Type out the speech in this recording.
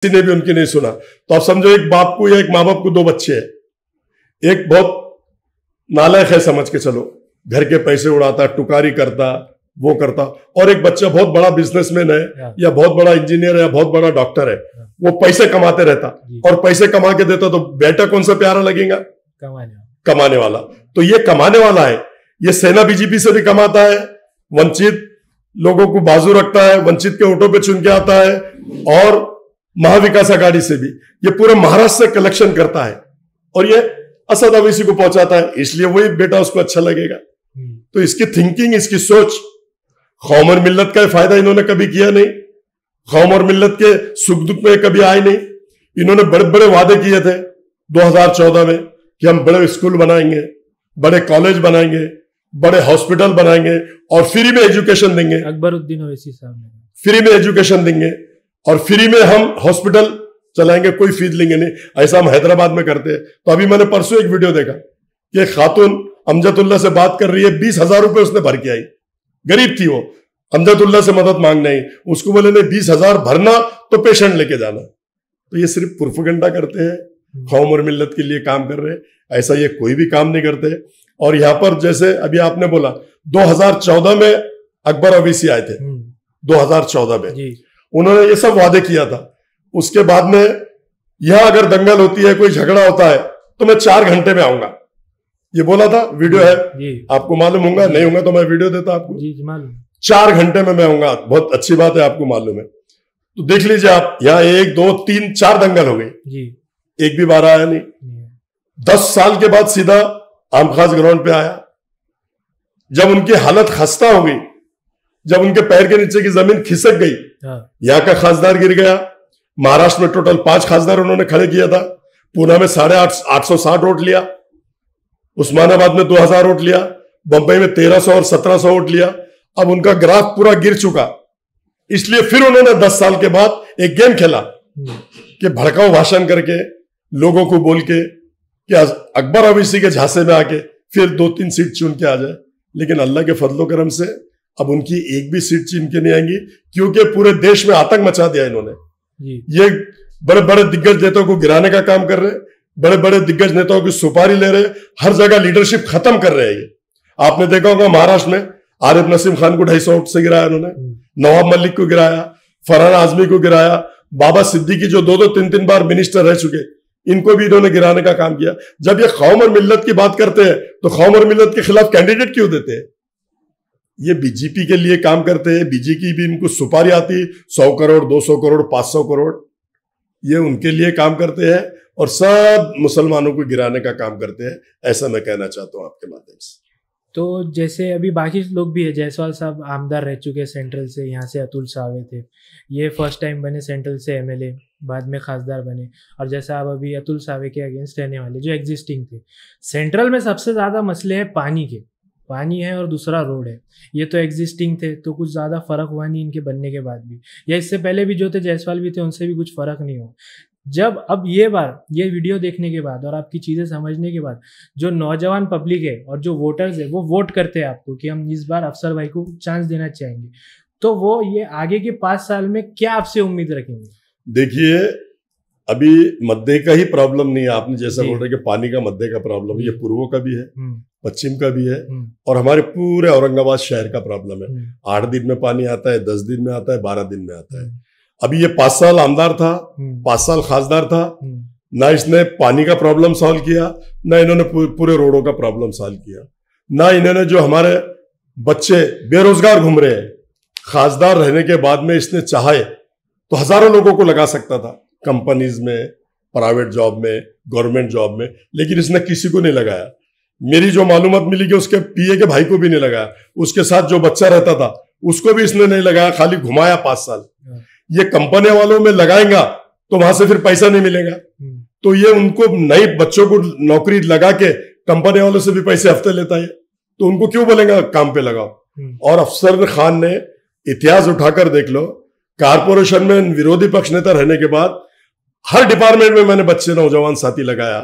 किसी ने भी उनकी नहीं सुना। तो आप समझो एक बाप को या एक माँ बाप को दो बच्चे हैं, एक बहुत नालायक है समझ के चलो, घर के पैसे उड़ाता, टुकारी करता, वो करता, और एक बच्चा बहुत बड़ा बिजनेसमैन है या बहुत बड़ा इंजीनियर है या बहुत बड़ा डॉक्टर है, वो पैसे कमाते रहता और पैसे कमा के देता, तो बेटा कौन सा प्यारा लगेगा? कमाने वाला। तो ये कमाने वाला है, ये सेना बीजेपी से भी कमाता है, वंचित लोगों को बाजू रखता है, वंचित के ऑटो पे चुन के आता है, और महाविकास आघाड़ी से भी ये पूरे महाराष्ट्र से कलेक्शन करता है और ये असद अवैसी को पहुंचाता है, इसलिए वही बेटा उसको अच्छा लगेगा। तो इसकी थिंकिंग, इसकी सोच, कौम और मिल्लत का फायदा इन्होंने कभी किया नहीं, कौम और मिल्लत के सुख दुख में कभी आए नहीं। इन्होंने बड़े बड़े वादे किए थे 2014 में कि हम बड़े स्कूल बनाएंगे, बड़े कॉलेज बनाएंगे, बड़े हॉस्पिटल बनाएंगे और फ्री में एजुकेशन देंगे। अकबरुद्दीन ओवैसी साहब ने फ्री में एजुकेशन देंगे और फ्री में हम हॉस्पिटल चलाएंगे, कोई फीस लेंगे नहीं। ऐसा हम हैदराबाद में करते हैं। तो अभी मैंने परसों एक वीडियो देखा कि खातून अमजदुल्ला से बात कर रही है, 20,000 रुपए उसने भर के आई, गरीब थी वो, अमजदुल्ला से मदद मांगना ही, उसको बोले नहीं 20,000 भरना तो पेशेंट लेके जाना। तो ये सिर्फ प्रोपेगेंडा करते हैं, कौम और मिल्लत के लिए काम कर रहे हैं, ऐसा ये कोई भी काम नहीं करते। और यहां पर जैसे अभी आपने बोला 2014 में अकबर अवैसी आए थे, 2014 में उन्होंने ये सब वादे किया था। उसके बाद में यहां अगर दंगल होती है, कोई झगड़ा होता है, तो मैं 4 घंटे में आऊंगा, ये बोला था, वीडियो है, आपको मालूम होगा, नहीं होगा तो मैं वीडियो देता आपको। 4 घंटे में मैं आऊंगा, बहुत अच्छी बात है, आपको मालूम है। तो देख लीजिए आप, यहां 1 2 3 4 दंगल हो गई, एक भी बार आया नहीं। 10 साल के बाद सीधा आमखास ग्राउंड पे आया, जब उनकी हालत खस्ता हो गई, जब उनके पैर के नीचे की जमीन खिसक गई, यहां का खासदार गिर गया। महाराष्ट्र में टोटल 5 खासदार उन्होंने खड़े किया था, पूना में 860 वोट लिया, उस्मानाबाद में 2000 वोट लिया, बंबई में 1300 और 1700 वोट लिया। अब उनका ग्राफ पूरा गिर चुका, इसलिए फिर उन्होंने 10 साल के बाद एक गेम खेला कि भड़काऊ भाषण करके, लोगों को बोल के कि अकबर अवैसी के झांसे में आके फिर 2-3 सीट चुन के आ जाए। लेकिन अल्लाह के फजलो करम से अब उनकी एक भी सीट चुन के नहीं आएंगी, क्योंकि पूरे देश में आतंक मचा दिया इन्होंने। ये बड़े बड़े दिग्गज नेताओं को गिराने का काम कर रहे, बड़े बड़े दिग्गज नेताओं की सुपारी ले रहे, हर जगह लीडरशिप खत्म कर रहे हैं। ये आपने देखा होगा महाराष्ट्र में आरिफ नसीम खान को 250 वोट से गिराया उन्होंने, नवाब मलिक को गिराया, फरहान आजमी को गिराया, बाबा सिद्दीकी जो 2-2 3-3 बार मिनिस्टर रह चुके, इनको भी इन्होंने गिराने का काम किया। जब ये कौम और मिल्लत की बात करते हैं तो कौम और मिल्लत के खिलाफ कैंडिडेट क्यों देते हैं? ये बीजेपी के लिए काम करते हैं, बीजेपी भी इनको सुपारी आती, 100 करोड़ 200 करोड़ 500 करोड़, ये उनके लिए काम करते हैं और सब मुसलमानों को गिराने का काम करते हैं। ऐसा मैं कहना चाहता हूं आपके माध्यम से। तो जैसे अभी बाकी लोग भी है, जायसवाल साहब आमदार रह चुके सेंट्रल से, यहाँ से अतुल सावे थे, ये फर्स्ट टाइम बने सेंट्रल से एमएलए, बाद में खासदार बने। और जैसा आप अभी अतुल सावे के अगेंस्ट रहने वाले जो एग्जिस्टिंग थे, सेंट्रल में सबसे ज़्यादा मसले हैं पानी के, पानी है और दूसरा रोड है। ये तो एग्जिस्टिंग थे तो कुछ ज़्यादा फर्क हुआ नहीं इनके बनने के बाद भी, या इससे पहले भी जो थे जायसवाल भी थे, उनसे भी कुछ फर्क नहीं हुआ। जब अब ये बार ये वीडियो देखने के बाद और आपकी चीज़ें समझने के बाद जो नौजवान पब्लिक है और जो वोटर्स है वो वोट करते हैं आपको कि हम इस बार अफसर भाई को चांस देना चाहेंगे, तो वो ये आगे के 5 साल में क्या आपसे उम्मीद रखेंगे? देखिए, अभी मध्य का ही प्रॉब्लम नहीं है, आपने जैसा बोल रहे कि पानी का मध्य का प्रॉब्लम, ये पूर्वों का भी है, पश्चिम का भी है, और हमारे पूरे औरंगाबाद शहर का प्रॉब्लम है। 8 दिन में पानी आता है, 10 दिन में आता है, 12 दिन में आता है। अभी ये 5 साल आमदार था, 5 साल खासदार था, ना इसने पानी का प्रॉब्लम सॉल्व किया, ना इन्होंने पूरे रोडों का प्रॉब्लम सॉल्व किया, ना इन्होंने जो हमारे बच्चे बेरोजगार घूम रहे हैं, खासदार रहने के बाद में इसने चाहे तो हजारों लोगों को लगा सकता था कंपनीज में, प्राइवेट जॉब में, गवर्नमेंट जॉब में, लेकिन इसने किसी को नहीं लगाया। मेरी जो मालूमात मिली कि उसके पीए के भाई को भी नहीं लगाया, उसके साथ जो बच्चा रहता था उसको भी इसने नहीं लगाया, खाली घुमाया 5 साल। ये कंपनी वालों में लगाएगा तो वहां से फिर पैसा नहीं मिलेगा, तो ये उनको नए बच्चों को नौकरी लगा के कंपनी वालों से भी पैसे हफ्ते लेता है, तो उनको क्यों बोलेगा काम पे लगाओ। और अफसर खान ने इतिहास उठाकर देख लो, कारपोरेशन में विरोधी पक्ष नेता रहने के बाद हर डिपार्टमेंट में मैंने बच्चे नौजवान साथी लगाया,